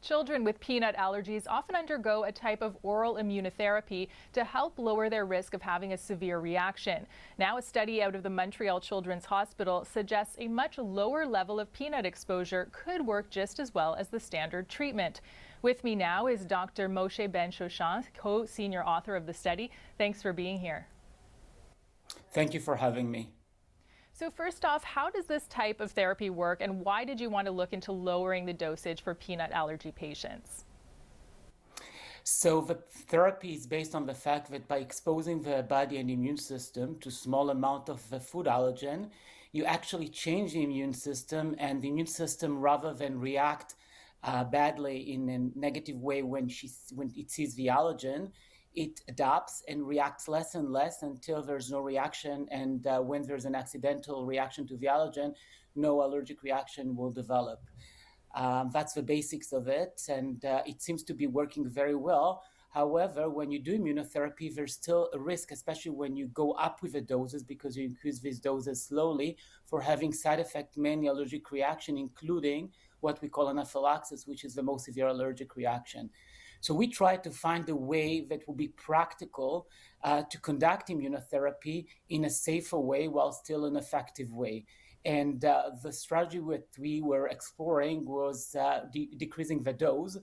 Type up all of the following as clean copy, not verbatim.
Children with peanut allergies often undergo a type of oral immunotherapy to help lower their risk of having a severe reaction. Now, a study out of the Montreal Children's Hospital suggests a much lower level of peanut exposure could work just as well as the standard treatment. With me now is Dr. Moshe Ben-Shoshan, co-senior author of the study. Thanks for being here. Thank you for having me. So first off, how does this type of therapy work, and why did you want to look into lowering the dosage for peanut allergy patients? So the therapy is based on the fact that by exposing the body and immune system to small amount of the food allergen, you actually change the immune system, and the immune system, rather than react badly in a negative way when it sees the allergen, it adapts and reacts less and less until there's no reaction. And when there's an accidental reaction to the allergen, no allergic reaction will develop. That's the basics of it, and it seems to be working very well. However, when you do immunotherapy, there's still a risk, especially when you go up with the doses, because you increase these doses slowly, for having side effect, many allergic reaction, including what we call anaphylaxis, which is the most severe allergic reaction. So we try to find a way that will be practical to conduct immunotherapy in a safer way while still an effective way. And the strategy that we were exploring was decreasing the dose,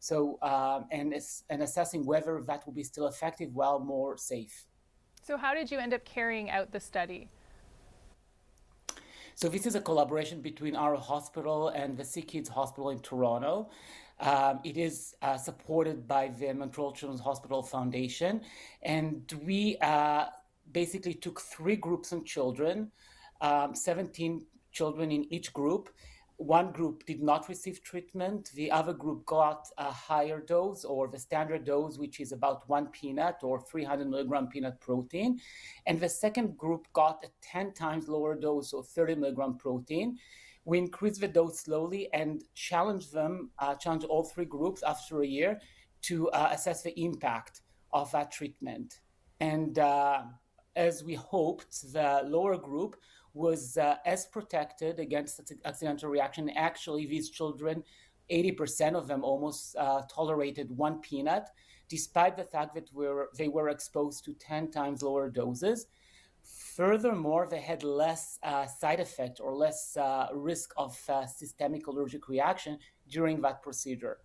and assessing whether that will be still effective while more safe. So how did you end up carrying out the study? So this is a collaboration between our hospital and the Sick Kids Hospital in Toronto. It is supported by the Montreal Children's Hospital Foundation. And we basically took 3 groups of children, 17 children in each group. One group did not receive treatment. The other group got a higher dose, or the standard dose, which is about 1 peanut or 300 milligram peanut protein. And the second group got a 10 times lower dose, or 30 milligram protein. We increased the dose slowly and challenged all 3 groups after a year to assess the impact of that treatment. And as we hoped, the lower group was as protected against accidental reaction. Actually, these children, 80% of them almost tolerated 1 peanut, despite the fact that they were exposed to 10 times lower doses. Furthermore, they had less side effect or less risk of systemic allergic reaction during that procedure.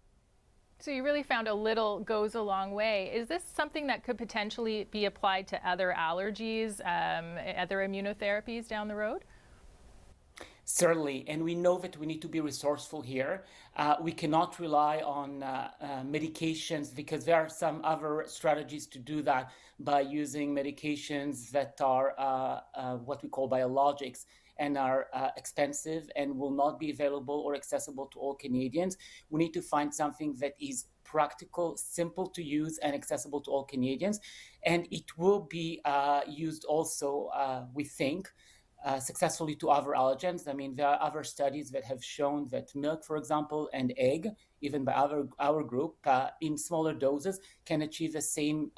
So you really found a little goes a long way. Is this something that could potentially be applied to other allergies, other immunotherapies down the road? Certainly, and we know that we need to be resourceful here. We cannot rely on medications, because there are some other strategies to do that by using medications that are what we call biologics, and are expensive and will not be available or accessible to all Canadians. We need to find something that is practical, simple to use, and accessible to all Canadians. And it will be used also, we think, successfully to other allergens. I mean, there are other studies that have shown that milk, for example, and egg, even by our group, in smaller doses, can achieve the same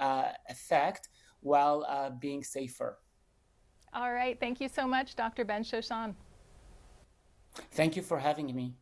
effect while being safer. All right. Thank you so much, Dr. Ben-Shoshan. Thank you for having me.